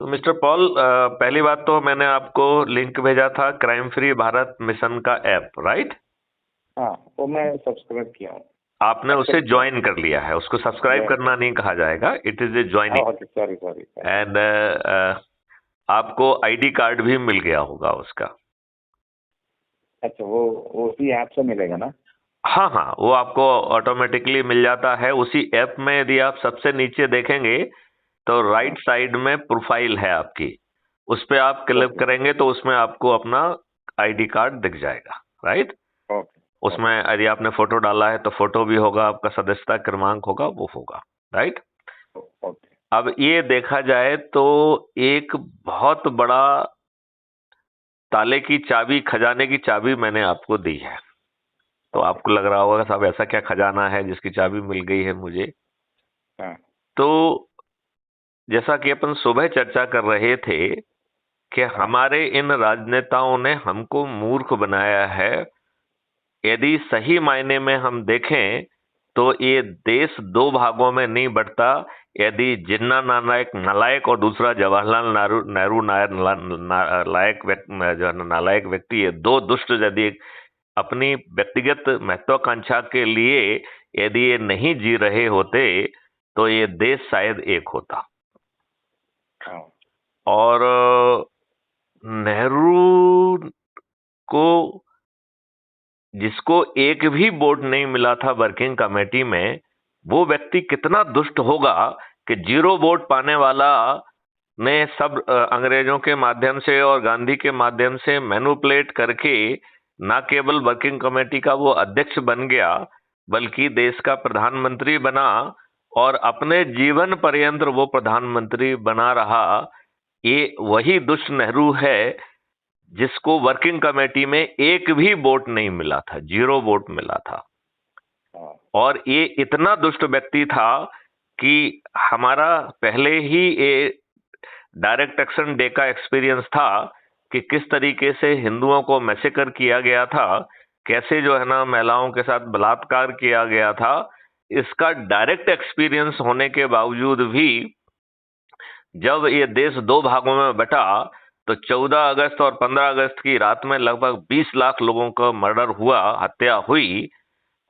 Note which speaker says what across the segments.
Speaker 1: तो mister Paul, पहली बात तो मैंने आपको लिंक भेजा था क्राइम फ्री भारत मिशन का ऐप, राइट?
Speaker 2: हाँ, वो मैं सब्सक्राइब किया हूँ।
Speaker 1: आपने उसे ज्वाइन कर लिया है। उसको सब्सक्राइब करना नहीं कहा जाएगा, it is a joining.
Speaker 2: Sorry sorry.
Speaker 1: And आपको आईडी कार्ड भी मिल गया होगा उसका।
Speaker 2: अच्छा, वो उसी ऐप से मिलेगा ना?
Speaker 1: हाँ हाँ, वो आपको ऑटोमेटिकली मिल जाता है उसी ऐप में। यदि आप सबसे नीचे देखेंगे तो राइट साइड में प्रोफाइल है आपकी, उस पे आप क्लिक करेंगे तो उसमें आपको अपना आईडी कार्ड दिख जाएगा, राइट? उसमें यदि आपने फोटो डाला है तो फोटो भी होगा, आपका सदस्यता क्रमांक होगा, वो होगा, राइट? अब ये देखा जाए तो एक बहुत बड़ा ताले की चाबी, खजाने की चाबी मैंने आपको दी है। तो आपको लग रहा होगा साहब ऐसा क्या खजाना है जिसकी चाबी मिल गई है मुझे। तो जैसा कि अपन सुबह चर्चा कर रहे थे कि हमारे इन राजनेताओं ने हमको मूर्ख बनाया है। यदि सही मायने में हम देखें तो ये देश दो भागों में नहीं बंटता। यदि जिन्ना नालायक नालायक और दूसरा जवाहरलाल नेहरू नालायक व्यक्ति, ये दो दुष्ट यदि अपनी व्यक्तिगत महत्वाकांक्षा के लिए यदि ये नहीं जी रहे होते तो ये देश शायद एक होता। और नेहरू को, जिसको एक भी वोट नहीं मिला था वर्किंग कमेटी में, वो व्यक्ति कितना दुष्ट होगा कि 0 वोट पाने वाला ने सब अंग्रेजों के माध्यम से और गांधी के माध्यम से मैनिपुलेट करके ना केवल वर्किंग कमेटी का वो अध्यक्ष बन गया बल्कि देश का प्रधानमंत्री बना और अपने जीवन पर्यंत वो प्रधानमंत्री बना रहा। ये वही दुष्ट नेहरू है जिसको वर्किंग कमेटी में एक भी वोट नहीं मिला था, 0 वोट मिला था। और ये इतना दुष्ट व्यक्ति था कि हमारा पहले ही ये डायरेक्ट एक्शन डे का एक्सपीरियंस था कि किस तरीके से हिंदुओं को मैसेकर किया गया था, कैसे जो है ना महिलाओं के साथ बलात्कार किया गया था। इसका डायरेक्ट एक्सपीरियंस होने के बावजूद भी जब ये देश दो भागों में बटा तो 14 अगस्त और 15 अगस्त की रात में लगभग 20 लाख लोगों का मर्डर हुआ, हत्या हुई।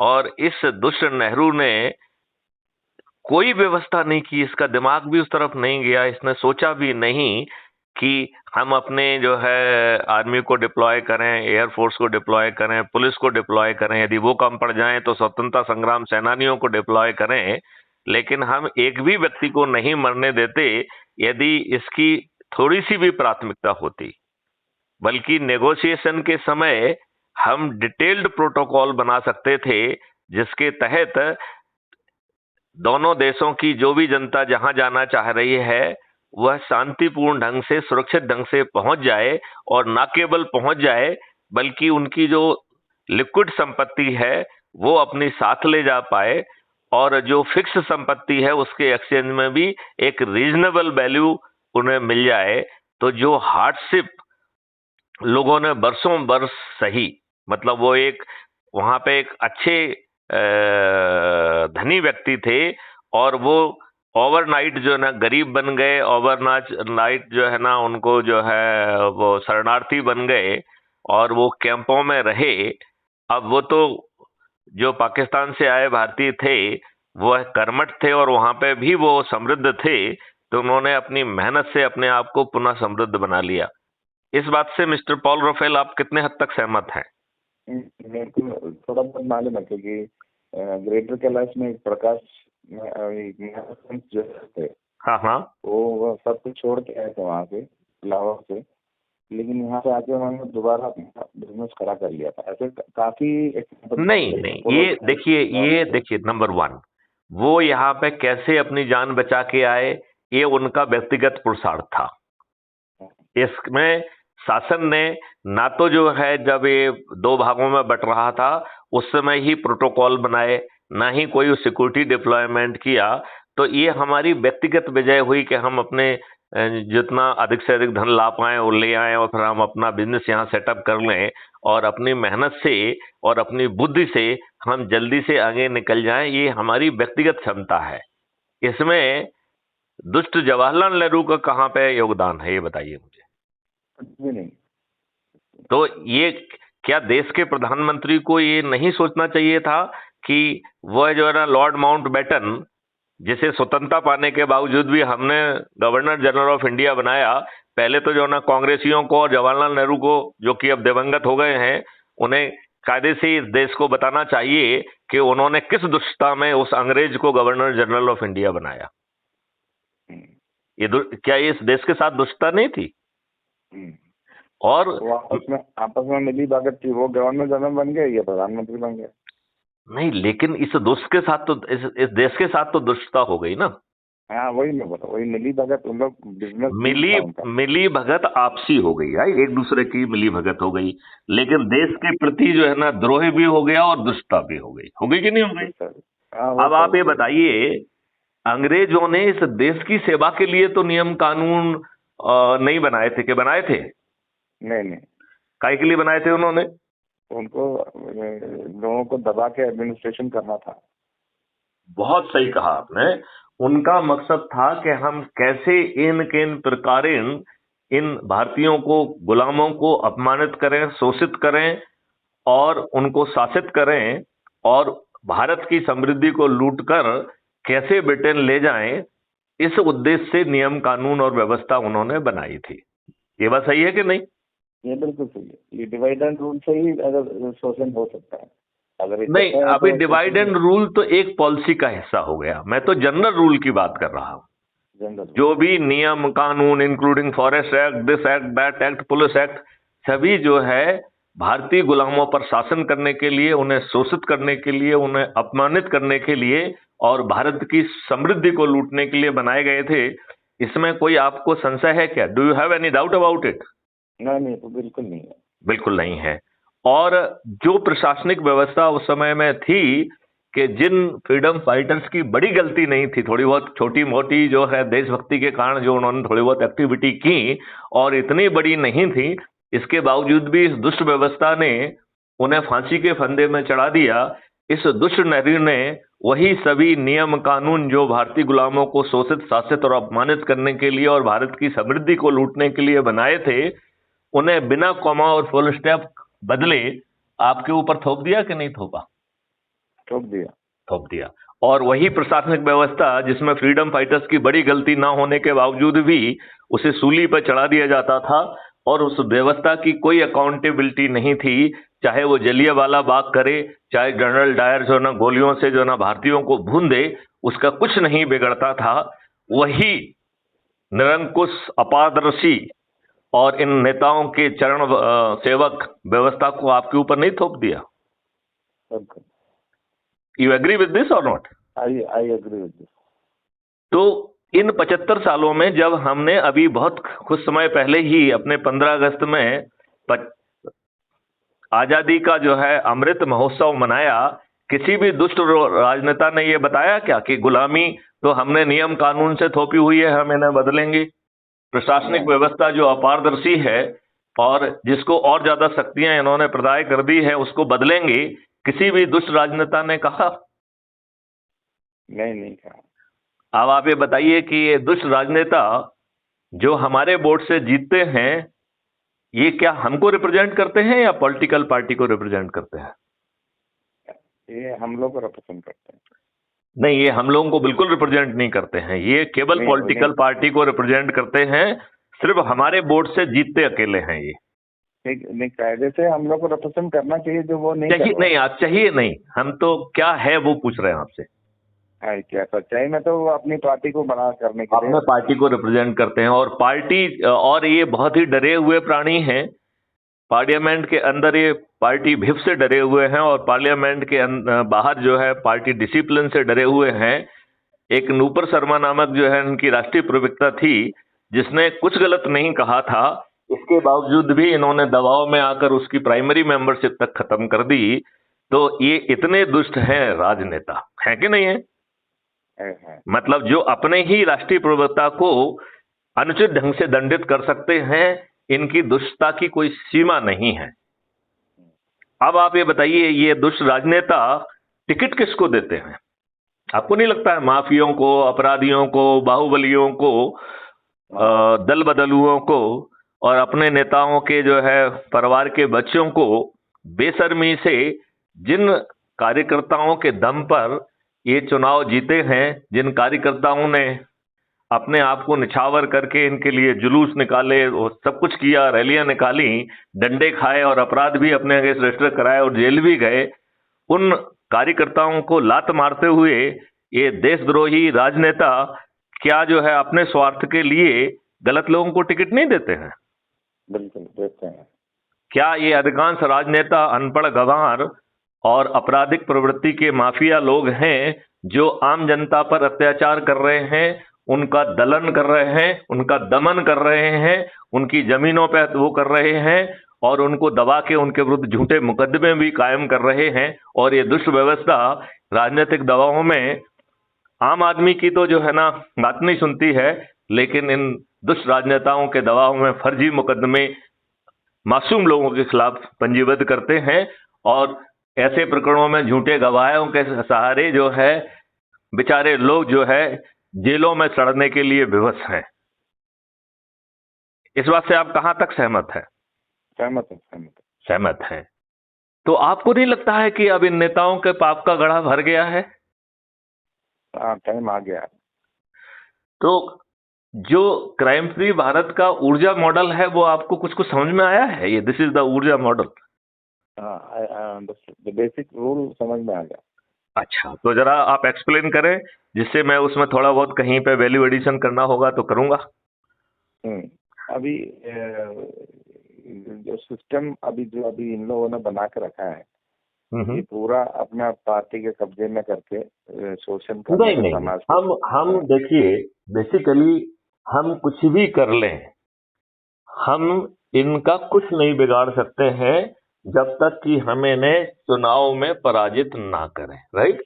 Speaker 1: और इस दुष्ट नेहरू ने कोई व्यवस्था नहीं की, इसका दिमाग भी उस तरफ नहीं गया, इसने सोचा भी नहीं कि हम अपने जो है आर्मी को डिप्लॉय करें, एयरफोर्स को डिप्लॉय करें, पुलिस को डिप्लॉय करें, यदि वो कम पड़ जाएं तो स्वतंत्रता संग्राम सेनानियों को डिप्लॉय करें। लेकिन हम एक भी व्यक्ति को नहीं मरने देते यदि इसकी थोड़ी सी भी प्राथमिकता होती। बल्कि नेगोशिएशन के समय हम डिटेल्ड प्रोटोकॉल बना सकते थे जिसके तहत दोनों देशों की जो भी जनता जहां जाना चाह रही है वह शांतिपूर्ण ढंग से, सुरक्षित ढंग से पहुंच जाए, और ना केवल पहुंच जाए बल्कि उनकी जो लिक्विड संपत्ति है वो अपनी साथ ले जा पाए, और जो फिक्स संपत्ति है उसके एक्सचेंज में भी एक रीजनेबल वैल्यू उन्हें मिल जाए। तो जो हार्डशिप लोगों ने बरसों बरस सही, मतलब वो एक वहां पे एक अच्छे धनी व्यक्ति थे और वो ओवरनाइट जो है ना गरीब बन गए, ओवरनाइट जो है ना उनको जो है वो शरणार्थी बन गए और वो कैंपों में रहे। अब वो तो जो पाकिस्तान से आए भारतीय थे वो कर्मठ थे और वहां पे भी वो समृद्ध थे, तो उन्होंने अपनी मेहनत से अपने आप को पुनः समृद्ध बना लिया। इस बात से मिस्टर पॉल राफेल आप कितने हद तक सहमत हैं?
Speaker 2: मेरे को थोड़ा बहुत मालूम है क्योंकि ग्रेटर कैलाश में एक प्रकाश जो थे,
Speaker 1: हाँ,
Speaker 2: वो सब कुछ छोड़ के आए थे वहाँ से, लाहौर से। लेकिन यहाँ पे आके उन्होंने दोबारा बिजनेस खड़ा कर लिया था। ऐसे काफी
Speaker 1: नहीं, ये देखिए नंबर 1, वो यहाँ पे कैसे अपनी जान बचा के आए, ये उनका व्यक्तिगत पुरुषार्थ था। इसमें शासन ने ना तो जो है जब ये दो भागों में बट रहा था उस समय ही प्रोटोकॉल बनाए, ना ही कोई सिक्योरिटी डिप्लॉयमेंट किया। तो ये हमारी व्यक्तिगत विजय हुई कि हम अपने जितना अधिक से अधिक धन ला पाए और ले आए और फिर हम अपना बिजनेस यहाँ सेटअप कर लें और अपनी मेहनत से और अपनी बुद्धि से हम जल्दी से आगे निकल जाएं। ये हमारी व्यक्तिगत क्षमता है। इसमें दुष्ट जवाहरलाल नेहरू का कहाँ पे योगदान है, ये बताइए मुझे।
Speaker 2: कुछ भी नहीं।
Speaker 1: तो ये क्या देश के प्रधानमंत्री को ये नहीं सोचना चाहिए था कि वह जो है ना लॉर्ड माउंटबेटन, जिसे स्वतंत्रता पाने के बावजूद भी हमने गवर्नर जनरल ऑफ इंडिया बनाया, पहले तो जो है ना कांग्रेसियों को और जवाहरलाल नेहरू को, जो कि अब दिवंगत हो गए हैं, उन्हें कायदे से इस देश को बताना चाहिए कि उन्होंने किस दुष्टता में उस अंग्रेज को गवर्नर जनरल ऑफ इंडिया बनाया। क्या ये इस देश के साथ दुष्टता नहीं थी? और
Speaker 2: वो आपस में मिली भगत थी, वो गवर्नर जनरल बन गए, ये प्रधानमंत्री बन गए।
Speaker 1: नहीं, लेकिन इस दुष्ट के साथ तो इस देश के साथ तो दुष्टता हो गई ना।
Speaker 2: हाँ, वही मैं बोला, वही मिली भगत, उन लोग बिजनेस
Speaker 1: मिली भगत आपसी हो गई है, एक दूसरे की मिली भगत हो गई, लेकिन देश के प्रति जो है ना द्रोह भी हो गया और दुष्टता भी हो गई कि नहीं हो गई? अब आप ये बताइए, अंग्रेजों ने इस देश की सेवा के लिए तो नियम कानून नहीं बनाए थे, कि बनाए थे?
Speaker 2: नहीं।
Speaker 1: काय के लिए बनाए थे उन्होंने?
Speaker 2: उनको लोगों को दबा के एडमिनिस्ट्रेशन करना था।
Speaker 1: बहुत सही कहा आपने। उनका मकसद था कि हम कैसे किन प्रकार इन भारतीयों को, गुलामों को अपमानित करें, शोषित करें और उनको शासित करें, और भारत की समृद्धि को लूटकर कैसे ब्रिटेन ले जाएं, इस उद्देश्य से नियम कानून और व्यवस्था उन्होंने बनाई थी। ये बात सही है कि नहीं?
Speaker 2: ये बिल्कुल सही है। ये डिवाइड एंड रूल से ही अगर शोषण हो सकता है। अगर
Speaker 1: नहीं, अभी डिवाइड एंड रूल तो एक पॉलिसी का हिस्सा हो गया, मैं तो जनरल रूल की बात कर रहा हूँ। जो भी नियम कानून, including forest act, this act, that act, police act, सभी जो है भारतीय गुलामों पर शासन करने के लिए, उन्हें शोषित करने के लिए, उन्हें अपमानित करने के लिए और भारत की समृद्धि को लूटने के लिए बनाए गए थे। इसमें कोई आपको संशय है क्या? Do you have any doubt about it?
Speaker 2: नहीं, तो बिल्कुल नहीं है।
Speaker 1: बिल्कुल नहीं है। और जो प्रशासनिक व्यवस्था उस समय में थी कि जिन फ्रीडम फाइटर्स की बड़ी गलती नहीं थी, थोड़ी बहुत छोटी मोटी जो है देशभक्ति के कारण जो उन्होंने थोड़ी बहुत एक्टिविटी की और इतनी बड़ी नहीं थी, इसके बावजूद भी इस दुष्ट व्यवस्था ने उन्हें फांसी के फंदे में चढ़ा दिया। इस दुष्ट नहरी ने वही सभी नियम कानून जो भारतीय गुलामों को शोषित, शासित और अपमानित करने के लिए और भारत की समृद्धि को लूटने के लिए बनाए थे, उन्हें बिना कॉमा और फुल स्टॉप बदले आपके ऊपर थोप दिया कि नहीं थोपा? थोप दिया। और वही प्रशासनिक व्यवस्था जिसमें फ्रीडम फाइटर्स की बड़ी गलती ना होने के बावजूद भी उसे सूली पर चढ़ा दिया जाता था, और उस व्यवस्था की कोई अकाउंटेबिलिटी नहीं थी। चाहे वो जलियांवाला बाग करे, चाहे जनरल डायर जो ना गोलियों से जो ना भारतीयों को भून दे, उसका कुछ नहीं बिगड़ता था। वही निरंकुश, अपारदर्शी और इन नेताओं के चरण सेवक व्यवस्था को आपके ऊपर नहीं थोप दिया? यू एग्री विद दिस और not?
Speaker 2: I agree with this.
Speaker 1: तो इन 75 सालों में जब हमने अभी बहुत कुछ समय पहले ही अपने 15 अगस्त में आजादी का जो है अमृत महोत्सव मनाया, किसी भी दुष्ट राजनेता ने यह बताया क्या कि गुलामी तो हमने नियम कानून से थोपी हुई है, हम इन्हें बदलेंगे? प्रशासनिक व्यवस्था जो अपारदर्शी है और जिसको और ज्यादा शक्तियां इन्होंने प्रदाय कर दी है, उसको बदलेंगे? किसी भी दुष्ट राजनेता ने कहा?
Speaker 2: नहीं कहा।
Speaker 1: अब आप ये बताइए कि ये दुष्ट राजनेता जो हमारे वोट से जीतते हैं, ये क्या हमको रिप्रेजेंट करते हैं या पॉलिटिकल पार्टी को रिप्रेजेंट करते हैं?
Speaker 2: ये हम लोग को रिप्रेजेंट करते हैं।
Speaker 1: नहीं, ये हम लोगों को बिल्कुल रिप्रेजेंट नहीं करते हैं, ये केवल पॉलिटिकल पार्टी को रिप्रेजेंट करते हैं। सिर्फ हमारे वोट से जीतते अकेले हैं ये।
Speaker 2: नहीं, कायदे से हम लोग को रिप्रेजेंट करना चाहिए, जो वो नहीं
Speaker 1: चाहिए नहीं, आज चाहिए नहीं, हम तो क्या है वो पूछ रहे हैं आपसे।
Speaker 2: क्या सच्चाई में तो वो अपनी पार्टी को बना करने के लिए
Speaker 1: अपने पार्टी को रिप्रेजेंट करते हैं, और पार्टी, और ये बहुत ही डरे हुए प्राणी हैं। पार्लियामेंट के अंदर ये पार्टी भिप से डरे हुए हैं और पार्लियामेंट के बाहर जो है पार्टी डिसिप्लिन से डरे हुए हैं। एक नूपुर शर्मा नामक जो है इनकी राष्ट्रीय प्रवक्ता थी, जिसने कुछ गलत नहीं कहा था, इसके बावजूद भी इन्होंने दबाव में आकर उसकी प्राइमरी मेंबरशिप तक खत्म कर दी। तो ये इतने दुष्ट हैं राजनेता, है कि नहीं है? मतलब जो अपने ही राष्ट्रीय प्रवक्ता को अनुचित ढंग से दंडित कर सकते हैं, इनकी दुष्टता की कोई सीमा नहीं है। अब आप ये बताइए, ये दुष्ट राजनेता टिकट किसको देते हैं? आपको नहीं लगता है माफियों को, अपराधियों को, बाहुबलियों को, दल बदलुओं को और अपने नेताओं के जो है परिवार के बच्चों को बेशर्मी से जिन कार्यकर्ताओं के दम पर ये चुनाव जीते हैं, जिन कार्यकर्ताओं ने अपने आप को निछावर करके इनके लिए जुलूस निकाले और सब कुछ किया, रैलियां निकाली, डंडे खाए और अपराध भी अपने अगेंस्ट रजिस्टर कराए और जेल भी गए, उन कार्यकर्ताओं को लात मारते हुए ये देशद्रोही राजनेता क्या जो है अपने स्वार्थ के लिए गलत लोगों को टिकट नहीं देते हैं?
Speaker 2: बिल्कुल देते हैं।
Speaker 1: क्या ये अधिकांश राजनेता अनपढ़ गंवार और आपराधिक प्रवृत्ति के माफिया लोग हैं जो आम जनता पर अत्याचार कर रहे हैं, उनका दलन कर रहे हैं, उनका दमन कर रहे हैं, उनकी जमीनों पर वो कर रहे हैं और उनको दबा के उनके विरुद्ध झूठे मुकदमे भी कायम कर रहे हैं? और ये दुष्ट व्यवस्था राजनीतिक दबावों में आम आदमी की तो जो है ना बात नहीं सुनती है, लेकिन इन दुष्ट राजनेताओं के दबाव में फर्जी मुकदमे मासूम लोगों के खिलाफ पंजीबद्ध करते हैं और ऐसे प्रकरणों में झूठे गवाहों के सहारे जो है बेचारे लोग जो है जेलों में सड़ने के लिए विवश हैं। इस बात से आप कहां तक सहमत हैं? सहमत हैं। तो आपको नहीं लगता है कि अब इन नेताओं के पाप का घड़ा भर गया है?
Speaker 2: टाइम आ गया।
Speaker 1: तो जो क्राइम फ्री भारत का ऊर्जा मॉडल है वो आपको कुछ कुछ समझ में आया है? ये दिस इज द ऊर्जा मॉडल।
Speaker 2: बेसिक रूल समझ में आ गया।
Speaker 1: अच्छा, तो जरा आप एक्सप्लेन करें, जिससे मैं उसमें थोड़ा बहुत कहीं पे वैल्यू एडिशन करना होगा तो करूंगा।
Speaker 2: अभी जो सिस्टम अभी इन लोगों ने बना के रखा है, ये पूरा अपना पार्टी के कब्जे में करके शोषण करने
Speaker 1: नहीं, हम देखिए, बेसिकली हम कुछ भी कर लें, हम इनका कुछ नहीं बिगाड़ सकते हैं जब तक कि हम इन्हें चुनाव में पराजित ना करें, राइट?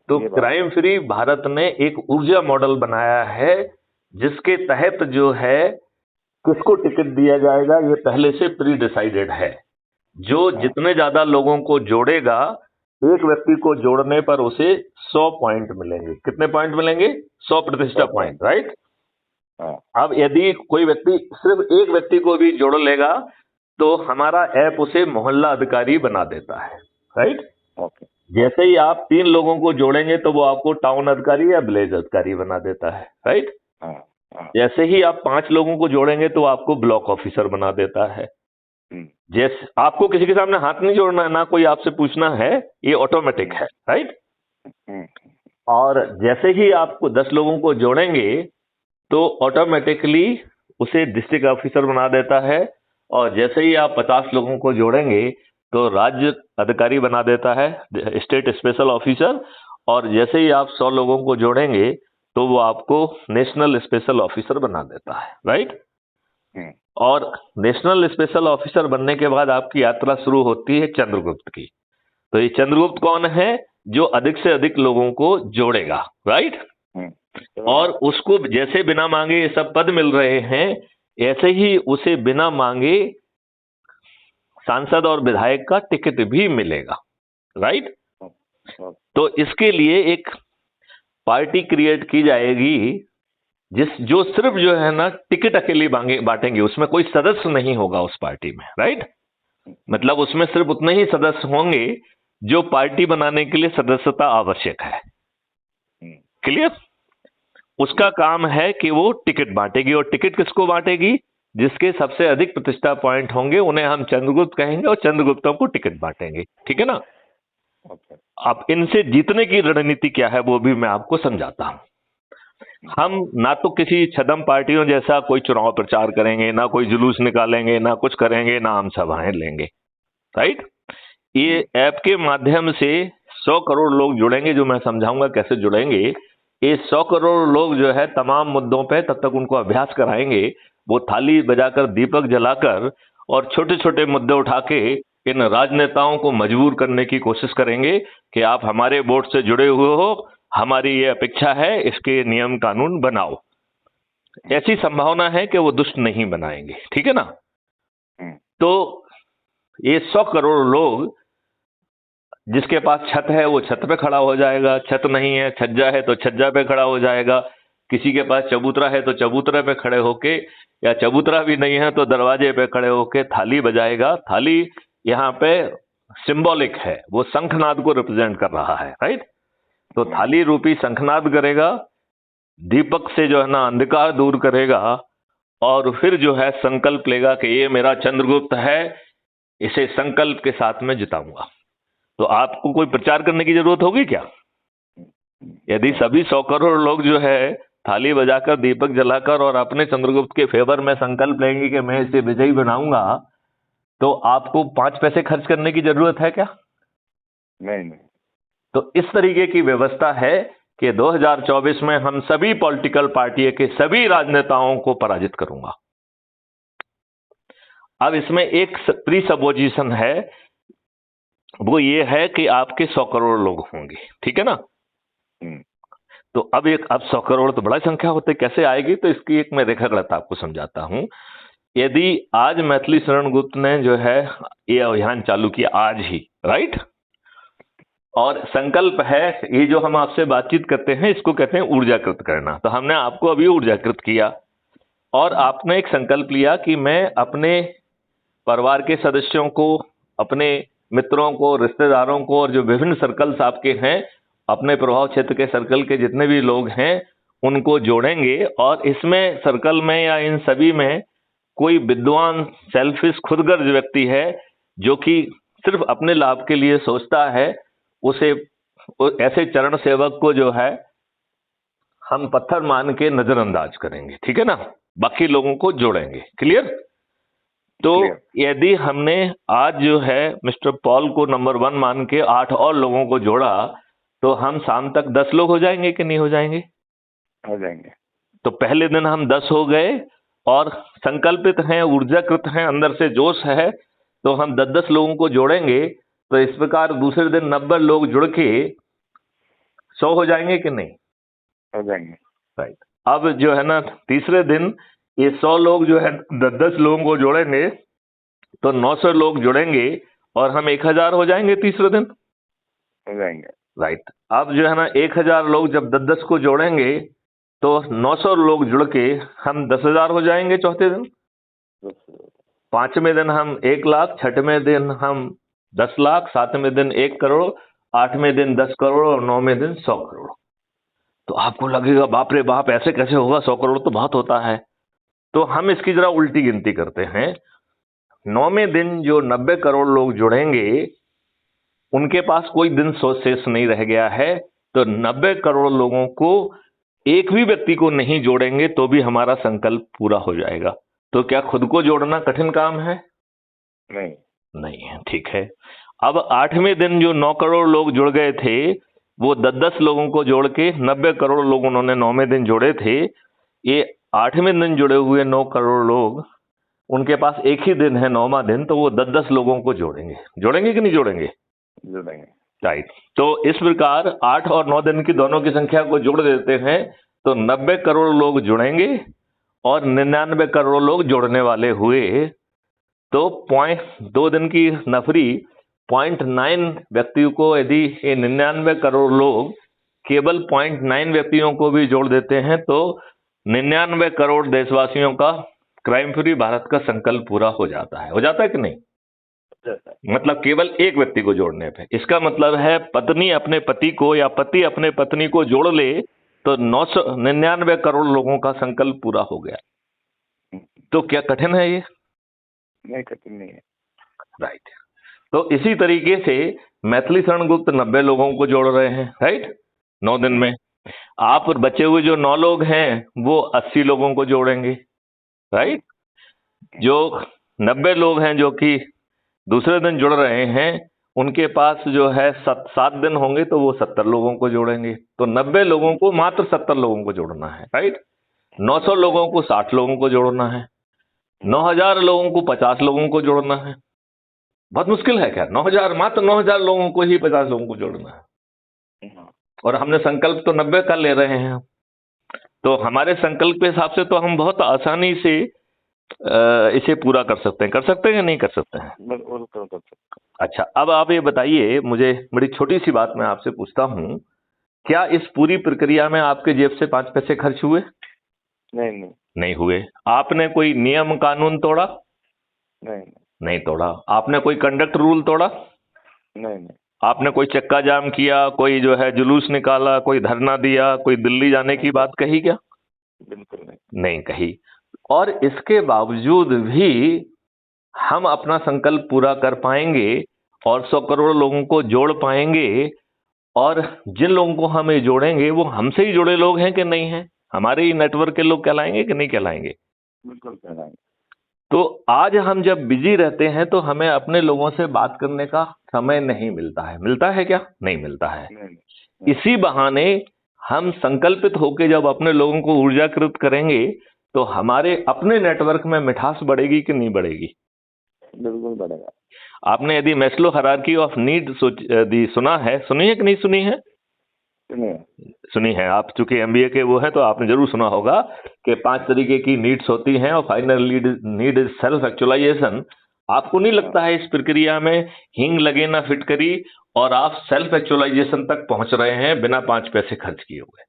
Speaker 1: तो क्राइम फ्री भारत ने एक ऊर्जा मॉडल बनाया है जिसके तहत जो है किसको टिकट दिया जाएगा ये पहले से प्री डिसाइडेड है। जो जितने ज्यादा लोगों को जोड़ेगा, एक व्यक्ति को जोड़ने पर उसे 100 पॉइंट मिलेंगे। कितने पॉइंट मिलेंगे? 100 प्रतिशत पॉइंट, राइट? अब यदि कोई व्यक्ति सिर्फ एक व्यक्ति को भी जोड़ लेगा तो हमारा ऐप उसे मोहल्ला अधिकारी बना देता है, राइट? जैसे ही आप 3 लोगों को जोड़ेंगे तो वो आपको टाउन अधिकारी या विलेज अधिकारी बना देता है, राइट? जैसे ही आप 5 लोगों को जोड़ेंगे तो आपको ब्लॉक ऑफिसर बना देता है। जैसे आपको किसी के सामने हाथ नहीं जोड़ना है, ना कोई आपसे पूछना है, ये ऑटोमेटिक है, राइट? और जैसे ही आपको 10 लोगों को जोड़ेंगे तो ऑटोमेटिकली उसे डिस्ट्रिक्ट ऑफिसर बना देता है और जैसे ही आप 50 लोगों को जोड़ेंगे तो राज्य अधिकारी बना देता है, स्टेट स्पेशल ऑफिसर, और जैसे ही आप 100 लोगों को जोड़ेंगे तो वो आपको नेशनल स्पेशल ऑफिसर बना देता है, राइट? और नेशनल स्पेशल ऑफिसर बनने के बाद आपकी यात्रा शुरू होती है चंद्रगुप्त की। तो ये चंद्रगुप्त कौन है? जो अधिक से अधिक लोगों को जोड़ेगा, राइट? और उसको जैसे बिना मांगे ये सब पद मिल रहे हैं, ऐसे ही उसे बिना मांगे सांसद और विधायक का टिकट भी मिलेगा, राइट? तो इसके लिए एक पार्टी क्रिएट की जाएगी जो सिर्फ जो है ना टिकट अकेली बांटेंगे, उसमें कोई सदस्य नहीं होगा उस पार्टी में, राइट? मतलब उसमें सिर्फ उतने ही सदस्य होंगे जो पार्टी बनाने के लिए सदस्यता आवश्यक है। क्लियर? उसका काम है कि वो टिकट बांटेगी, और टिकट किसको बांटेगी? जिसके सबसे अधिक प्रतिष्ठा पॉइंट होंगे उन्हें हम चंद्रगुप्त कहेंगे और चंद्रगुप्तों को टिकट बांटेंगे, ठीक है ना? अब इनसे जीतने की रणनीति क्या है वो भी मैं आपको समझाता हूं। हम ना तो किसी छदम पार्टियों जैसा कोई चुनाव प्रचार करेंगे, ना कोई जुलूस निकालेंगे, ना कुछ करेंगे, ना हम सभाएं लेंगे, राइट? ये ऐप के माध्यम से 100 करोड़ लोग जुड़ेंगे, जो मैं समझाऊंगा कैसे जुड़ेंगे। ये 100 करोड़ लोग जो है तमाम मुद्दों पे तब तक उनको अभ्यास कराएंगे, वो थाली बजाकर, दीपक जलाकर और छोटे छोटे मुद्दे उठा के इन राजनेताओं को मजबूर करने की कोशिश करेंगे कि आप हमारे वोट से जुड़े हुए हो, हमारी ये अपेक्षा है, इसके नियम कानून बनाओ। ऐसी संभावना है कि वो दुष्ट नहीं बनाएंगे, ठीक है ना? तो ये 100 करोड़ लोग जिसके पास छत है वो छत पे खड़ा हो जाएगा, छत नहीं है छज्जा है तो छज्जा पे खड़ा हो जाएगा, किसी के पास चबूतरा है तो चबूतरे पे खड़े होके, या चबूतरा भी नहीं है तो दरवाजे पे खड़े होके थाली बजाएगा। थाली यहाँ पे सिंबॉलिक है, वो शंखनाद को रिप्रेजेंट कर रहा है, राइट। तो थाली रूपी शंखनाद करेगा, दीपक से जो है ना अंधकार दूर करेगा, और फिर जो है संकल्प लेगा कि ये मेरा चंद्रगुप्त है, इसे संकल्प के साथ में जिताऊंगा। तो आपको कोई प्रचार करने की जरूरत होगी क्या? यदि सभी 100 करोड़ लोग जो है थाली बजाकर दीपक जलाकर और अपने चंद्रगुप्त के फेवर में संकल्प लेंगे कि मैं इसे विजयी बनाऊंगा, तो आपको 5 पैसे खर्च करने की जरूरत है क्या?
Speaker 2: नहीं।
Speaker 1: तो इस तरीके की व्यवस्था है कि 2024 में हम सभी पॉलिटिकल पार्टी के सभी राजनेताओं को पराजित करूंगा। अब इसमें एक प्री सपोजिशन है, वो ये है कि आपके 100 करोड़ लोग होंगे, ठीक है ना। तो अब 100 करोड़ तो बड़ा संख्या होते, कैसे आएगी? तो इसकी एक मैं रेखागणित आपको समझाता हूं। यदि आज मैथिली शरण गुप्त ने जो है ये अभियान चालू किया आज ही, राइट, और संकल्प है, ये जो हम आपसे बातचीत करते हैं इसको कहते हैं ऊर्जाकृत करना। तो हमने आपको अभी ऊर्जाकृत किया और आपने एक संकल्प लिया कि मैं अपने परिवार के सदस्यों को, अपने मित्रों को, रिश्तेदारों को, और जो विभिन्न सर्कल्स आपके हैं, अपने प्रभाव क्षेत्र के सर्कल के जितने भी लोग हैं उनको जोड़ेंगे, और इसमें सर्कल में या इन सभी में कोई विद्वान सेल्फिश खुदगर्ज व्यक्ति है जो कि सिर्फ अपने लाभ के लिए सोचता है, उसे ऐसे चरण सेवक को जो है हम पत्थर मान के नजरअंदाज करेंगे, ठीक है ना। बाकी लोगों को जोड़ेंगे। क्लियर? तो यदि हमने आज जो है मिस्टर पॉल को नंबर 1 मान के 8 और लोगों को जोड़ा, तो हम शाम तक 10 लोग हो जाएंगे कि नहीं हो जाएंगे?
Speaker 2: हो जाएंगे।
Speaker 1: तो पहले दिन हम 10 हो गए और संकल्पित हैं, ऊर्जाकृत हैं, अंदर से जोश है, तो हम 10-10 लोगों को जोड़ेंगे। तो इस प्रकार दूसरे दिन 90 लोग जुड़ के 100 हो जाएंगे कि नहीं?
Speaker 2: हो जाएंगे।
Speaker 1: राइट। अब जो है ना तीसरे दिन ये 100 लोग जो है 10-10 लोगों को जोड़ेंगे, तो 900 लोग जुड़ेंगे और हम 1000 हो जाएंगे तीसरे दिन।
Speaker 2: हो जाएंगे।
Speaker 1: राइट। अब जो है ना 1000 लोग जब 10-10 को जोड़ेंगे तो 900 लोग जुड़ के हम 10,000 हो जाएंगे चौथे दिन। 5वें दिन हम 1 लाख, 6वें दिन हम 10 लाख, 7वें दिन 1 करोड़, 8वें दिन 10 करोड़ और 9वें दिन 100 करोड़। तो आपको लगेगा बाप रे बाप, ऐसे कैसे होगा, 100 करोड़ तो बहुत होता है। तो हम इसकी जरा उल्टी गिनती करते हैं। 9वें दिन जो 90 करोड़ लोग जुड़ेंगे उनके पास कोई दिन शेष नहीं रह गया है, तो 90 करोड़ लोगों को एक भी व्यक्ति को नहीं जोड़ेंगे तो भी हमारा संकल्प पूरा हो जाएगा। तो क्या खुद को जोड़ना कठिन काम है? नहीं है। ठीक है। अब 8वें दिन जो 9 करोड़ लोग जुड़ गए थे, वो 10-10 लोगों को जोड़ के 90 करोड़ लोग उन्होंने 9वें दिन जोड़े थे। ये 8वें दिन जुड़े हुए 9 करोड़ लोग, उनके पास एक ही दिन है 9वां दिन, तो वो 10-10 लोगों को जोड़ेंगे। जोड़ेंगे कि नहीं जोड़ेंगे?
Speaker 2: जोड़ेंगे।
Speaker 1: राइट। तो इस प्रकार 8 और 9 दिन की दोनों की संख्या को जोड़ देते हैं तो 90 करोड़ लोग जुड़ेंगे और 99 करोड़ लोग जोड़ने वाले हुए। तो 2 दिन की नफरी 0.9 व्यक्तियों को, यदि ये 99 करोड़ लोग केवल 0.9 व्यक्तियों को भी जोड़ देते हैं तो 99 करोड़ देशवासियों का क्राइम फ्री भारत का संकल्प पूरा हो जाता है। हो जाता है कि नहीं? मतलब केवल एक व्यक्ति को जोड़ने पे। इसका मतलब है पत्नी अपने पति को या पति अपने पत्नी को जोड़ ले तो 999 करोड़ लोगों का संकल्प पूरा हो गया। तो क्या कठिन है ये?
Speaker 2: नहीं, कठिन नहीं है।
Speaker 1: राइट। तो इसी तरीके से मैथिली शरण गुप्त 90 लोगों को जोड़ रहे हैं, राइट, 9 दिन में। आप बचे हुए जो 9 लोग हैं वो 80 लोगों को जोड़ेंगे, राइट। जो 90 लोग हैं जो कि दूसरे दिन जुड़ रहे हैं, उनके पास जो है 7 दिन होंगे तो वो 70 लोगों को जोड़ेंगे। तो 90 लोगों को मात्र 70 लोगों को जोड़ना है, राइट। 900 लोगों को 60 लोगों को जोड़ना है। 9000 लोगों को 50 लोगों को जोड़ना है। बहुत मुश्किल है क्या? 9000, मात्र 9000 लोगों को ही 50 लोगों को जोड़ना है, और हमने संकल्प तो 90 का ले रहे हैं। तो हमारे संकल्प के हिसाब से तो हम बहुत आसानी से इसे पूरा कर सकते हैं या नहीं कर सकते हैं?
Speaker 2: बिल्कुल कर सकते।
Speaker 1: अच्छा, अब आप ये बताइए मुझे, बड़ी छोटी सी बात मैं आपसे पूछता हूँ, क्या इस पूरी प्रक्रिया में आपके जेब से 5 पैसे खर्च हुए?
Speaker 2: नहीं नहीं
Speaker 1: नहीं हुए। आपने कोई नियम कानून तोड़ा?
Speaker 2: नहीं
Speaker 1: नहीं तोड़ा। आपने कोई कंडक्ट रूल तोड़ा?
Speaker 2: नहीं नहीं
Speaker 1: आपने कोई चक्का जाम किया, कोई जो है जुलूस निकाला, कोई धरना दिया, कोई दिल्ली जाने की बात कही क्या?
Speaker 2: बिल्कुल नहीं।
Speaker 1: नहीं कही। और इसके बावजूद भी हम अपना संकल्प पूरा कर पाएंगे और 100 करोड़ लोगों को जोड़ पाएंगे, और जिन लोगों को हम ये जोड़ेंगे वो हमसे ही जुड़े लोग हैं कि नहीं हैं, हमारे ही नेटवर्क के लोग कहलाएंगे कि नहीं कहलाएंगे?
Speaker 2: बिल्कुल कहलाएंगे।
Speaker 1: तो आज हम जब बिजी रहते हैं तो हमें अपने लोगों से बात करने का समय नहीं मिलता है। मिलता है क्या? नहीं मिलता है।
Speaker 2: नहीं
Speaker 1: इसी बहाने हम संकल्पित होकर जब अपने लोगों को ऊर्जाकृत करेंगे तो हमारे अपने नेटवर्क में मिठास बढ़ेगी कि नहीं बढ़ेगी?
Speaker 2: बिल्कुल बढ़ेगा।
Speaker 1: आपने यदि मैस्लो हायरार्की ऑफ नीड सुना है, सुनी है कि नहीं सुनी है?
Speaker 2: सुनिए।
Speaker 1: सुनी है। आप चूंकि एमबीए के वो है तो आपने जरूर सुना होगा कि 5 तरीके की नीड्स होती हैं और final need is self actualisation. आपको नहीं लगता है इस प्रक्रिया में हींग लगे ना फिटकरी और आप सेल्फ एक्चुअलाइजेशन तक पहुंच रहे हैं बिना 5 पैसे खर्च किए हुए?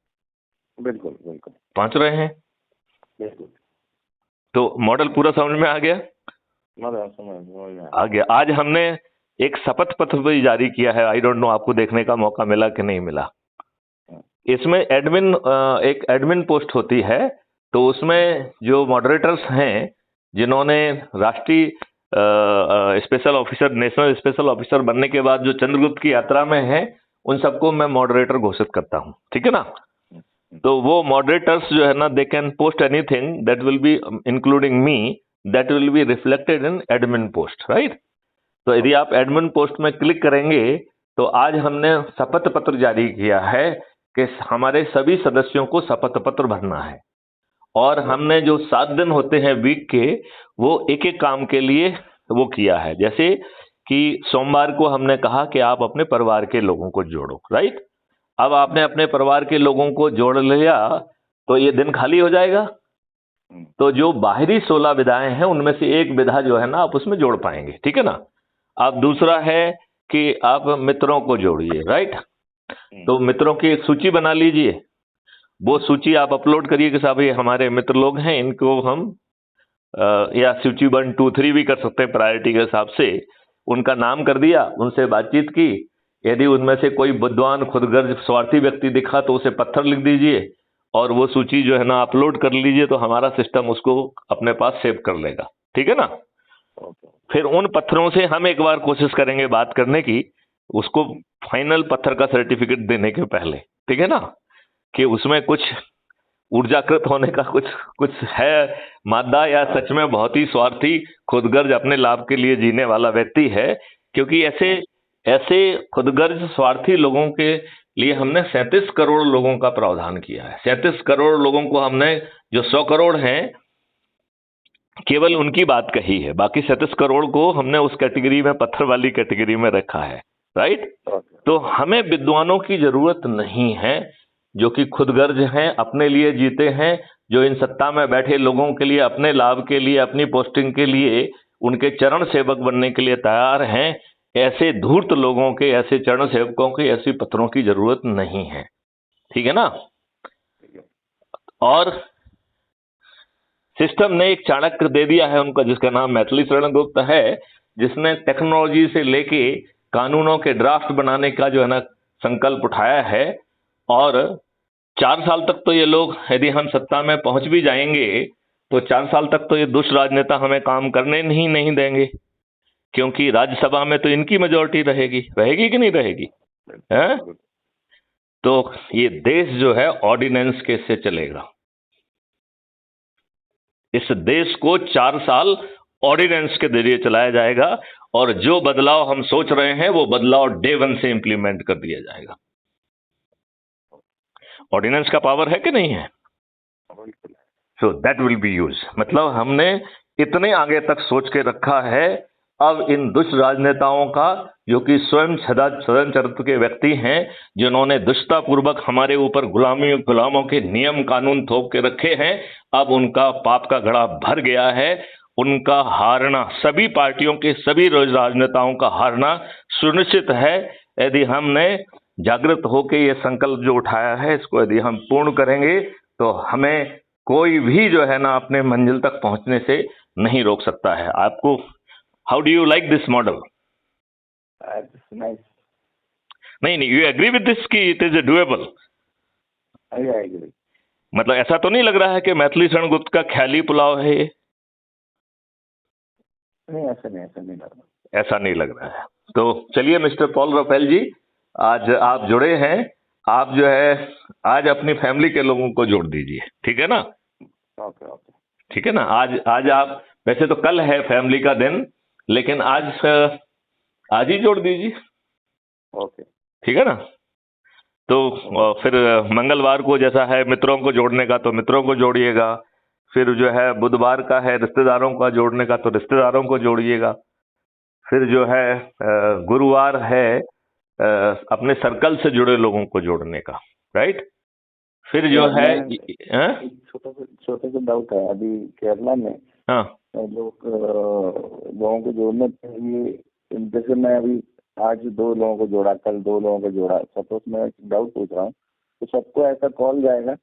Speaker 2: बिल्कुल बिल्कुल
Speaker 1: पहुंच रहे हैं।
Speaker 2: बिल्कुल।
Speaker 1: तो मॉडल पूरा समझ में आ गया?
Speaker 2: समझ
Speaker 1: आ गया। आज हमने एक शपथ पत्र भी जारी किया है। आई डोंट नो आपको देखने का मौका मिला कि नहीं मिला। इसमें एडमिन एक एडमिन पोस्ट होती है, तो उसमें जो मॉडरेटर्स हैं जिन्होंने राष्ट्रीय special officer, national special officer बनने के बाद जो चंद्रगुप्त की यात्रा में है, उन सबको मैं मॉडरेटर घोषित करता हूं। ठीक है ना? तो वो मॉडरेटर्स जो है ना, they can post anything that will be including me, that will be reflected in admin post, right? तो यदि आप एडमिन पोस्ट में क्लिक करेंगे तो आज हमने शपथ पत्र जारी किया है कि हमारे सभी सदस्यों को शपथ पत्र भरना है, और हमने जो 7 दिन होते हैं वीक के, वो एक एक काम के लिए वो किया है। जैसे कि सोमवार को हमने कहा कि आप अपने परिवार के लोगों को जोड़ो, राइट? अब आपने अपने परिवार के लोगों को जोड़ लिया तो ये दिन खाली हो जाएगा। तो जो बाहरी 16 विधाएं हैं उनमें से एक विधा जो है ना आप उसमें जोड़ पाएंगे। ठीक है ना? अब दूसरा है कि आप मित्रों को जोड़िए, राइट? तो मित्रों की एक सूची बना लीजिए। वो सूची आप अपलोड करिए कि साहब ये हमारे मित्र लोग हैं, इनको हम या सूची 1 2 3 भी कर सकते हैं प्रायोरिटी के हिसाब से। उनका नाम कर दिया, उनसे बातचीत की। यदि उनमें से कोई बुद्धिमान खुदगर्ज स्वार्थी व्यक्ति दिखा तो उसे पत्थर लिख दीजिए और वो सूची जो है ना अपलोड कर लीजिए, तो हमारा सिस्टम उसको अपने पास सेव कर लेगा। ठीक है ना? फिर उन पत्थरों से हम एक बार कोशिश करेंगे बात करने की, उसको फाइनल पत्थर का सर्टिफिकेट देने के पहले। ठीक है ना? कि उसमें कुछ ऊर्जाकृत होने का कुछ कुछ है मादा, या सच में बहुत ही स्वार्थी खुदगर्ज अपने लाभ के लिए जीने वाला व्यक्ति है। क्योंकि ऐसे ऐसे खुदगर्ज स्वार्थी लोगों के लिए हमने 37 करोड़ लोगों का प्रावधान किया है। 37 करोड़ लोगों को हमने, जो 100 करोड़ हैं, केवल उनकी बात कही है, बाकी 37 करोड़ को हमने उस कैटेगरी में, पत्थर वाली कैटेगरी में रखा है, राइट? तो हमें विद्वानों की जरूरत नहीं है जो कि खुदगर्ज हैं, अपने लिए जीते हैं, जो इन सत्ता में बैठे लोगों के लिए, अपने लाभ के लिए, अपनी पोस्टिंग के लिए, उनके चरण सेवक बनने के लिए तैयार हैं। ऐसे धूर्त लोगों के, ऐसे चरण सेवकों के, ऐसी पत्थरों की जरूरत नहीं है। ठीक है ना? और सिस्टम ने एक चाणक्य दे दिया है उनका, जिसका नाम मैथिली शरण गुप्त है, जिसने टेक्नोलॉजी से लेके कानूनों के ड्राफ्ट बनाने का जो है ना संकल्प उठाया है। और 4 साल तक तो ये लोग, यदि हम सत्ता में पहुंच भी जाएंगे तो 4 साल तक तो ये दुष्ट राजनेता हमें काम करने नहीं देंगे, क्योंकि राज्यसभा में तो इनकी मेजोरिटी रहेगी कि नहीं रहेगी? है? तो ये देश जो है ऑर्डिनेंस के से चलेगा। इस देश को 4 साल ऑर्डिनेंस के जरिए चलाया जाएगा, और जो बदलाव हम सोच रहे हैं वो बदलाव डे 1 से इंप्लीमेंट कर दिया जाएगा। ऑर्डिनेंस का पावर है कि नहीं है? So that will be use. मतलब हमने इतने आगे तक सोच के रखा है अब इन दुष्ट राजनेताओं का, जो कि स्वयं सदन चरित्र के व्यक्ति हैं, जिन्होंने दुष्टतापूर्वक हमारे ऊपर गुलामों के नियम कानून थोप के रखे हैं, अब उनका पाप का घड़ा भर गया है। उनका हारना, सभी पार्टियों के सभी राजनेताओं का हारना सुनिश्चित है यदि हमने जागृत होकर ये संकल्प जो उठाया है, इसको यदि हम पूर्ण करेंगे तो हमें कोई भी जो है ना अपने मंजिल तक पहुंचने से नहीं रोक सकता है। आपको how do you like this model?
Speaker 2: Nice.
Speaker 1: नहीं, यू एग्री विद दिस कि it is doable?
Speaker 2: I agree.
Speaker 1: मतलब ऐसा तो नहीं लग रहा है कि मैथिली शरण गुप्त का ख्याली पुलाव है ये?
Speaker 2: नहीं, ऐसा नहीं लग रहा।
Speaker 1: ऐसा नहीं लग रहा है। तो चलिए मिस्टर पॉल राफेल जी, आज आप जुड़े हैं, आप जो है आज अपनी फैमिली के लोगों को जोड़ दीजिए, ठीक है ना?
Speaker 2: ओके ओके,
Speaker 1: ठीक है ना। आज आप, वैसे तो कल है फैमिली का दिन, लेकिन आज ही जोड़ दीजिए,
Speaker 2: ओके,
Speaker 1: ठीक है ना? तो फिर मंगलवार को जैसा है मित्रों को जोड़ने का तो मित्रों को जोड़िएगा, फिर जो है बुधवार का है रिश्तेदारों का जोड़ने का तो रिश्तेदारों को जोड़िएगा, फिर जो है गुरुवार है अपने सर्कल से जुड़े लोगों को जोड़ने का, राइट? फिर जो है
Speaker 2: छोटे से डाउट है। अभी केरला में
Speaker 1: हाँ
Speaker 2: लोग लोगों को जोड़ने के लिए, जैसे मैं अभी आज 2 लोगों को जोड़ा, कल 2 लोगों को जोड़ा, सपोज मैं डाउट पूछ रहा हूँ, तो सबको ऐसा कॉल जाएगा?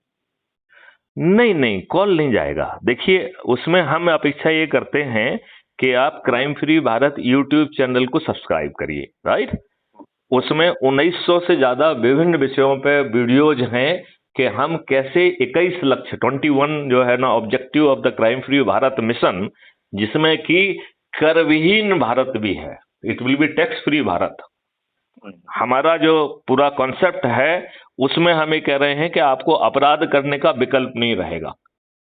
Speaker 1: नहीं, कॉल नहीं जाएगा। देखिए, उसमें हम अपेक्षा ये करते हैं कि आप crime free Bharat YouTube channel को सब्सक्राइब करिए, राइट? उसमें 1900 से ज्यादा विभिन्न विषयों पे वीडियोज हैं कि हम कैसे 21 लक्ष्य 21 जो है ना objective of the crime free Bharat mission, जिसमें कि कर विहीन भारत भी है, it will B tax free Bharat. हमारा जो पूरा कॉन्सेप्ट है उसमें हम ये कह रहे हैं कि आपको अपराध करने का विकल्प नहीं रहेगा।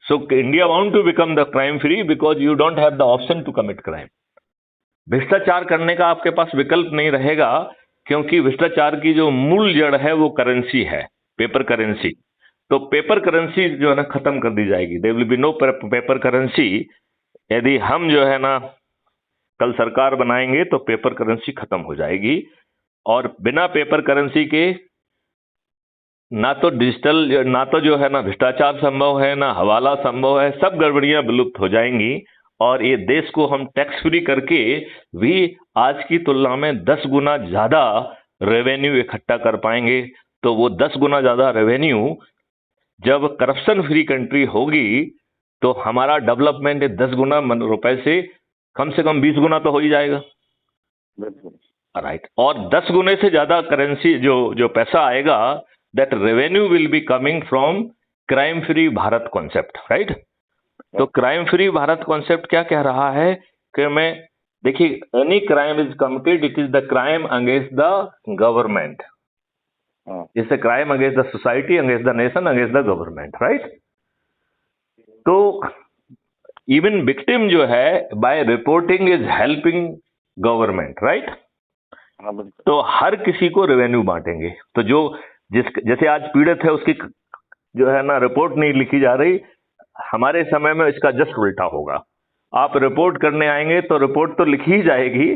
Speaker 1: So India want to become the crime free because you don't have the option to commit crime. भ्रष्टाचार करने का आपके पास विकल्प नहीं रहेगा, क्योंकि भ्रष्टाचार की जो मूल जड़ है वो करेंसी है, पेपर करेंसी। तो पेपर करेंसी जो है ना खत्म कर दी जाएगी, there will be no paper currency. यदि हम जो है ना कल सरकार बनाएंगे तो पेपर करेंसी खत्म हो जाएगी, और बिना पेपर करेंसी के ना तो डिजिटल, ना तो जो है ना भ्रष्टाचार संभव है, ना हवाला संभव है, सब गड़बड़ियां विलुप्त हो जाएंगी। और ये देश को हम टैक्स फ्री करके भी आज की तुलना में 10 गुना ज्यादा रेवेन्यू इकट्ठा कर पाएंगे। तो वो 10 गुना ज्यादा रेवेन्यू जब करप्शन फ्री कंट्री होगी तो हमारा डेवलपमेंट 10 गुना रुपए से कम 20 गुना तो हो ही जाएगा, राइट? और 10 गुने से ज्यादा करेंसी जो पैसा आएगा, that revenue will be coming from crime free Bharat concept, right? तो क्राइम फ्री भारत कॉन्सेप्ट क्या कह रहा है कि मैं, देखिए, any crime is committed, it is the crime against the government, it's a crime against the society, against the nation, against the government, right? तो even victim जो है by reporting is helping government, right? तो हर किसी को revenue बांटेंगे। तो जैसे आज पीड़ित है उसकी जो है ना रिपोर्ट नहीं लिखी जा रही, हमारे समय में इसका जस्ट उल्टा होगा। आप रिपोर्ट करने आएंगे तो रिपोर्ट तो लिखी ही जाएगी,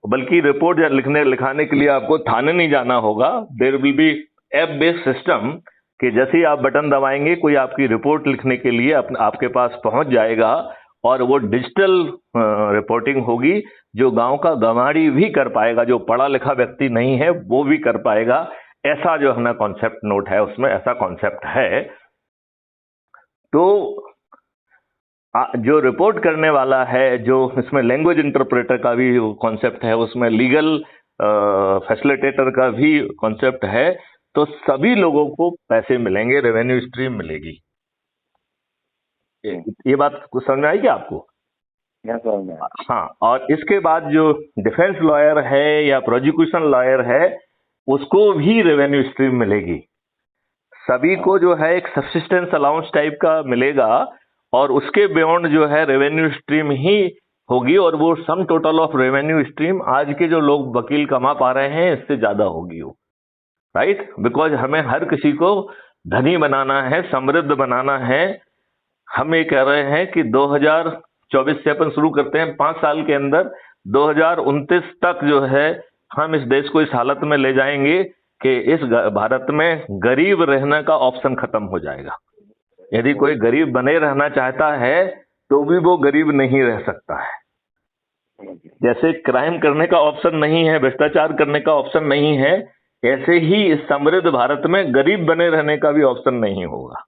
Speaker 1: बल्कि रिपोर्ट लिखाने के लिए आपको थाने नहीं जाना होगा। There will be app based system कि जैसे ही आप बटन दबाएंगे कोई आपकी रिपोर्ट लिखने के लिए आपके पास पहुंच जाएगा, और वो डिजिटल रिपोर्टिंग होगी, जो गांव का गंवाड़ी भी कर पाएगा, जो पढ़ा लिखा व्यक्ति नहीं है वो भी कर पाएगा। ऐसा जो है ना कॉन्सेप्ट नोट है, उसमें ऐसा कॉन्सेप्ट है। तो जो रिपोर्ट करने वाला है, जो इसमें लैंग्वेज इंटरप्रेटर का भी कॉन्सेप्ट है, उसमें लीगल फैसिलिटेटर का भी कॉन्सेप्ट है, तो सभी लोगों को पैसे मिलेंगे, रेवेन्यू स्ट्रीम मिलेगी। ये बात कुछ समझ में आई क्या आपको? हाँ, और इसके बाद जो डिफेंस लॉयर है या प्रोसिक्यूशन लॉयर है उसको भी रेवेन्यू स्ट्रीम मिलेगी। सभी को जो है एक सब्सिस्टेंस अलाउंस टाइप का मिलेगा, और उसके बियॉन्ड जो है रेवेन्यू स्ट्रीम ही होगी, और वो sum total of revenue stream आज के जो लोग वकील कमा पा रहे हैं इससे ज्यादा होगी वो, राइट? बिकॉज हमें हर किसी को धनी बनाना है, समृद्ध बनाना है। हम ये कह रहे हैं कि 2024 से अपन शुरू करते हैं, 5 साल के अंदर 2029 तक जो है हम इस देश को इस हालत में ले जाएंगे कि इस भारत में गरीब रहने का ऑप्शन खत्म हो जाएगा। यदि कोई गरीब बने रहना चाहता है तो भी वो गरीब नहीं रह सकता है। जैसे क्राइम करने का ऑप्शन नहीं है, भ्रष्टाचार करने का ऑप्शन नहीं है, ऐसे ही इस समृद्ध भारत में गरीब बने रहने का भी ऑप्शन नहीं होगा।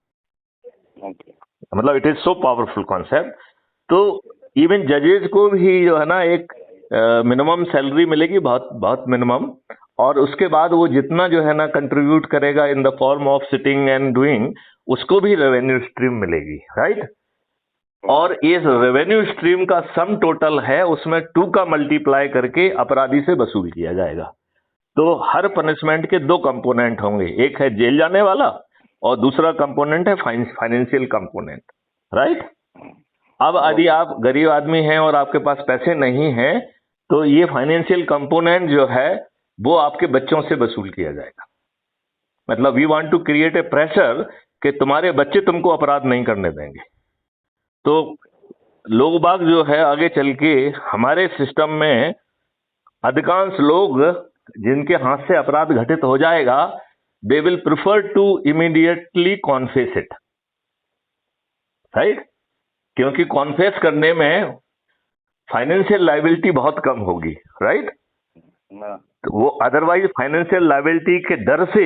Speaker 1: मतलब it is so powerful concept. तो इवन जजेज को भी जो है ना एक मिनिमम सैलरी मिलेगी, बहुत बहुत मिनिमम, और उसके बाद वो जितना जो है ना कंट्रीब्यूट करेगा in the form of sitting and doing, उसको भी रेवेन्यू स्ट्रीम मिलेगी, राइट। और इस रेवेन्यू स्ट्रीम का सम टोटल है, उसमें 2 का मल्टीप्लाई करके अपराधी से वसूल किया जाएगा। तो हर पनिशमेंट के 2 कंपोनेंट होंगे, एक है जेल जाने वाला और दूसरा कंपोनेंट है फाइनेंशियल कंपोनेंट, राइट। अब यदि आप गरीब आदमी हैं और आपके पास पैसे नहीं हैं तो ये फाइनेंशियल कंपोनेंट जो है वो आपके बच्चों से वसूल किया जाएगा। मतलब we want to create a pressure कि तुम्हारे बच्चे तुमको अपराध नहीं करने देंगे। तो लोग बाग जो है आगे चल के हमारे सिस्टम में अधिकांश लोग जिनके हाथ से अपराध घटित हो जाएगा, they will prefer to immediately confess it, right. क्योंकि कॉन्फेस करने में फाइनेंशियल लायबिलिटी बहुत कम होगी, राइट। तो वो अदरवाइज फाइनेंशियल लायबिलिटी के डर से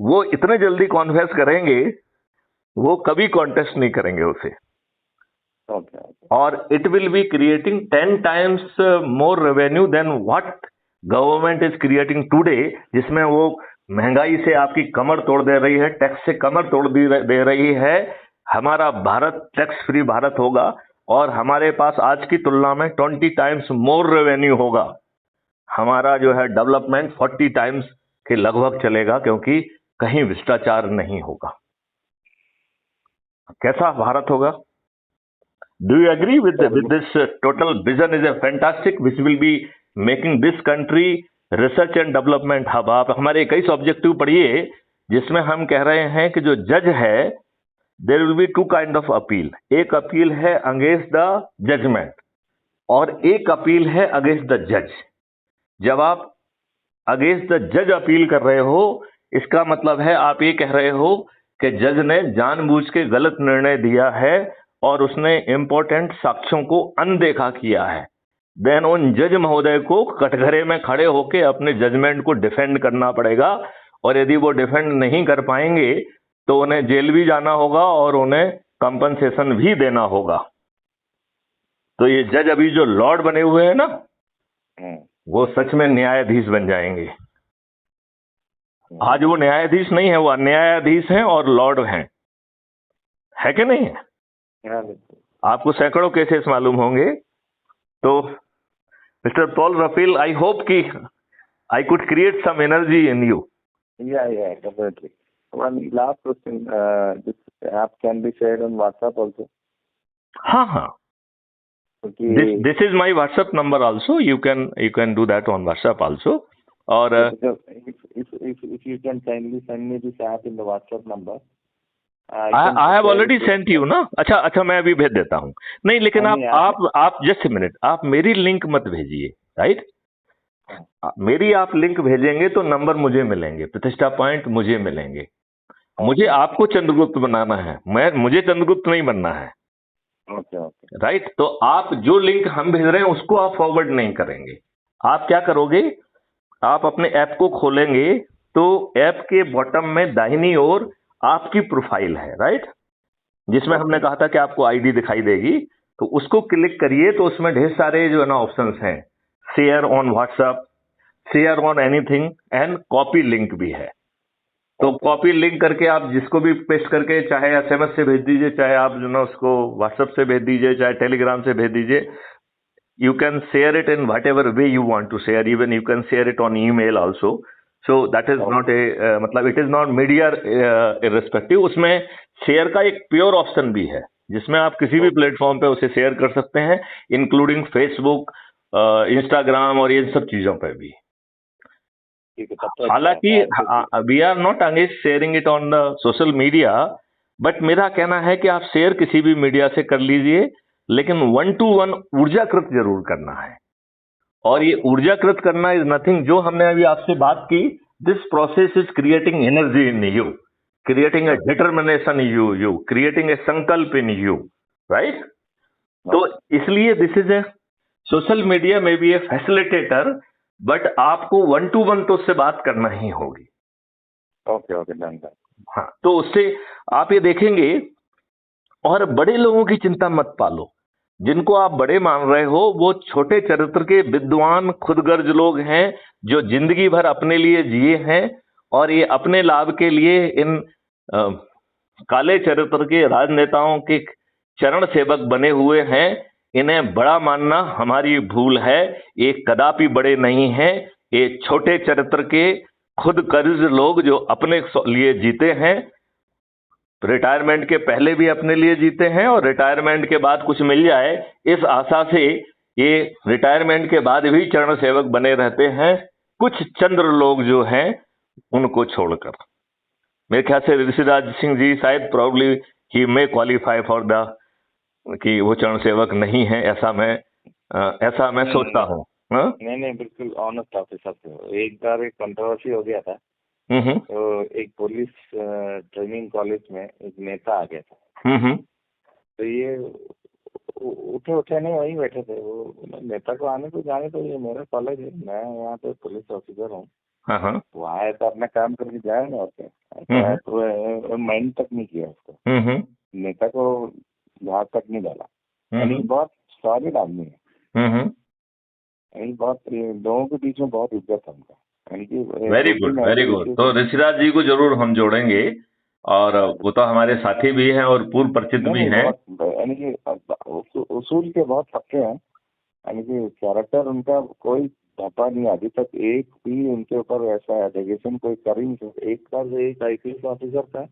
Speaker 1: वो इतने जल्दी कॉन्फेस करेंगे, वो कभी कॉन्टेस्ट नहीं करेंगे उसे। और it will be creating 10 times more revenue than what government is creating today, जिसमें वो महंगाई से आपकी कमर तोड़ दे रही है, टैक्स से कमर तोड़ दे रही है। हमारा भारत टैक्स फ्री भारत होगा और हमारे पास आज की तुलना में 20 times मोर रेवेन्यू होगा। हमारा जो है डेवलपमेंट 40 times के लगभग चलेगा, क्योंकि कहीं भ्रष्टाचार नहीं होगा। कैसा भारत होगा? Do you agree with this total vision is a fantastic which will be making this country research and development hub? आप हमारे 21 ऑब्जेक्टिव पढ़िए जिसमें हम कह रहे हैं कि जो जज है there will be 2 kind of appeal. एक अपील है अगेंस्ट द जजमेंट और एक अपील है अगेंस्ट द जज। जब आप अगेंस्ट द जज अपील कर रहे हो, इसका मतलब है आप ये कह रहे हो कि जज ने जानबूझ के गलत निर्णय दिया है और उसने इंपॉर्टेंट साक्ष्यों को अनदेखा किया है। देन उन जज महोदय को कटघरे में खड़े होकर अपने जजमेंट को डिफेंड करना पड़ेगा, और यदि वो डिफेंड नहीं कर पाएंगे तो उन्हें जेल भी जाना होगा और उन्हें कंपनसेशन भी देना होगा। तो ये जज अभी जो लॉर्ड बने हुए हैं ना, वो सच में न्यायाधीश बन जाएंगे। आज वो न्यायाधीश नहीं है, वो अन्यायाधीश हैं और लॉर्ड हैं, है कि नहीं है? आपको सैकड़ों केसेस मालूम होंगे। तो mister Paul Rafeel, I hope कि I could create some energy in you.
Speaker 2: Yeah, definitely. One last question. This app can be shared on WhatsApp also.
Speaker 1: हाँ।
Speaker 2: Okay.
Speaker 1: This is my WhatsApp number also. You can do that on WhatsApp also. और
Speaker 2: if you can kindly send me this app in the WhatsApp number.
Speaker 1: I have already sent you ना। अच्छा मैं अभी भेज देता हूँ। नहीं, लेकिन आप जस्ट मिनट, आप मेरी लिंक मत भेजिए, राइट। मेरी आप लिंक भेजेंगे तो नंबर मुझे मिलेंगे, प्रतिष्ठा पॉइंट मुझे मिलेंगे। मुझे आपको चंद्रगुप्त बनाना है, मुझे चंद्रगुप्त नहीं बनना है। राइट। तो आप जो लिंक हम भेज रहे हैं उसको आप फॉरवर्ड नहीं करेंगे। आप क्या करोगे, आप अपने ऐप को खोलेंगे तो ऐप के बॉटम में दाहिनी ओर आपकी प्रोफाइल है, राइट, जिसमें हमने कहा था कि आपको आईडी दिखाई देगी। तो उसको क्लिक करिए तो उसमें ढेर सारे जो है ना ऑप्शंस हैं, share on WhatsApp, share on anything and copy link भी है। तो कॉपी लिंक करके आप जिसको भी पेस्ट करके, चाहे एसएमएस से भेज दीजिए, चाहे आप जो ना उसको व्हाट्सएप से भेज दीजिए, चाहे टेलीग्राम से भेज दीजिए। You can share it in whatever way you want to share, even you can share it on email also. So that is not a मतलब it is not media irrespective. उसमें share का एक pure option भी है जिसमें आप किसी भी प्लेटफॉर्म पे उसे शेयर कर सकते हैं, इंक्लूडिंग फेसबुक, इंस्टाग्राम और ये सब चीजों पे भी। हालांकि we are not against sharing it on the social media, but मेरा कहना है कि आप शेयर किसी भी मीडिया से कर लीजिए, लेकिन 1 to 1 ऊर्जाकृत जरूर करना है। और ये ऊर्जाकृत करना इज नथिंग, जो हमने अभी आपसे बात की, this process is creating energy in you, creating a determination you creating a संकल्प इन यू, राइट? तो इसलिए this is a social media में बी ए फैसिलिटेटर, बट आपको 1 to 1 तो उससे बात करना ही होगी।
Speaker 2: Okay okay done.
Speaker 1: हाँ, तो उससे आप ये देखेंगे। और बड़े लोगों की चिंता मत पालो, जिनको आप बड़े मान रहे हो वो छोटे चरित्र के विद्वान खुदगर्ज लोग हैं, जो जिंदगी भर अपने लिए जिए हैं और ये अपने लाभ के लिए इन काले चरित्र के राजनेताओं के चरण सेवक बने हुए हैं। इन्हें बड़ा मानना हमारी भूल है, ये कदापि बड़े नहीं हैं, ये छोटे चरित्र के खुद कर्ज लोग जो अपने लिए जीते हैं, रिटायरमेंट के पहले भी अपने लिए जीते हैं और रिटायरमेंट के बाद कुछ मिल जाए इस आशा से ये रिटायरमेंट के बाद भी चरण सेवक बने रहते हैं, कुछ चंद्र लोग जो हैं उनको छोड़कर। मेरे ख्याल से ऋषिराज सिंह जी शायद probably he may qualify for the, कि वो चरण सेवक नहीं है, ऐसा मैं सोचता हूँ।
Speaker 2: नहीं बिल्कुल ऑनेस्ट ऑफिसर थे। एक बार एक कंट्रोवर्सी हो गया था, तो एक पुलिस ट्रेनिंग कॉलेज में एक नेता आ गया था, तो ये उठे नहीं वहीं बैठे थे। वो नेता को आने को जाने तो, ये मेरा कॉलेज है, मैं यहाँ पे पुलिस ऑफिसर हूँ, वो आया तो अपना काम करके जाए ना, और तो माइंड तक नहीं किया उसको, नेता को हाथ तक नहीं डाला। यानी बहुत सॉलिड आदमी है, यानी बहुत लोगों के बीच में बहुत इज्जत है उनका।
Speaker 1: Very good very good. तो ऋषिराज जी को जरूर हम जोड़ेंगे, और वो तो हमारे साथी भी हैं और पूर्व परिचित भी हैं।
Speaker 2: यानी कि उसूल के बहुत पक्के हैं, यानी कि कैरेक्टर उनका कोई धब्बा नहीं, अभी तक एक भी उनके ऊपर ऐसा एलिगेशन कोई कर ही नहीं। एक बार एक IPS ऑफिसर था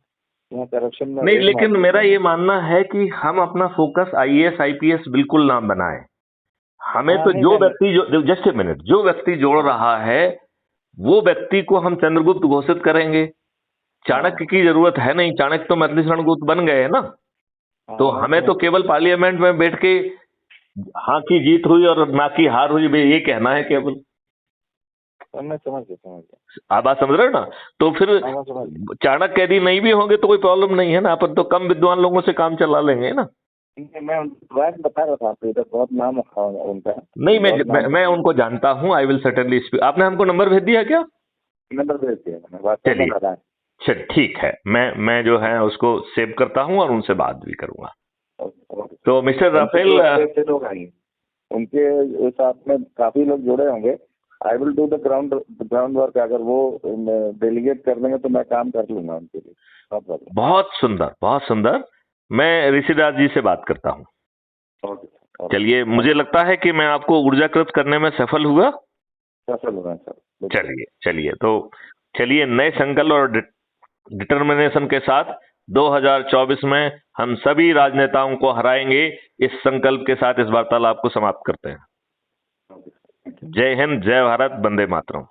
Speaker 2: यहाँ करप्शन में
Speaker 1: नहीं, लेकिन मेरा ये मानना है कि हम अपना फोकस IAS IPS बिल्कुल ना बनाए। हमें तो जो व्यक्ति जस्ट ए मिनट, जो व्यक्ति जोड़ रहा है वो व्यक्ति को हम चंद्रगुप्त घोषित करेंगे। चाणक्य की जरूरत है नहीं, चाणक्य तो मैथिली चंद्रगुप्त बन गए है ना। तो हमें तो केवल पार्लियामेंट में बैठ के हाँ की जीत हुई और ना की हार हुई ये कहना है केवल।
Speaker 2: मैं समझ गया।
Speaker 1: आप बात समझ रहे हो ना? तो फिर चाणक्य यदि नहीं भी होंगे तो कोई प्रॉब्लम नहीं है ना, अपन तो कम विद्वान लोगों से काम चला लेंगे ना।
Speaker 2: मैं बता रहा था आपको, इधर बहुत नाम रखा उनका।
Speaker 1: नहीं, मैं उनको जानता हूँ। I will certainly speak. आपने हमको नंबर भेज दिया क्या?
Speaker 2: नंबर भेज दिया।
Speaker 1: चलिए ठीक है, मैं जो है उसको सेव करता हूँ और उनसे बात भी करूंगा। तो मिस्टर राफेल,
Speaker 2: लोग आएंगे, उनके साथ में काफी लोग जुड़े होंगे। I will do the ground work. अगर वो डेलीगेट कर देंगे तो मैं काम कर लूंगा उनके लिए।
Speaker 1: बहुत सुंदर बहुत सुंदर। मैं ऋषिराज जी से बात करता हूँ। चलिए, मुझे लगता है कि मैं आपको ऊर्जाकृत करने में सफल हुआ।
Speaker 2: सर।
Speaker 1: चलिए तो चलिए, नए संकल्प और डिटर्मिनेशन के साथ 2024 में हम सभी राजनेताओं को हराएंगे। इस संकल्प के साथ इस वार्तालाप को समाप्त करते हैं। जय हिंद, जय भारत, वंदे मातरम।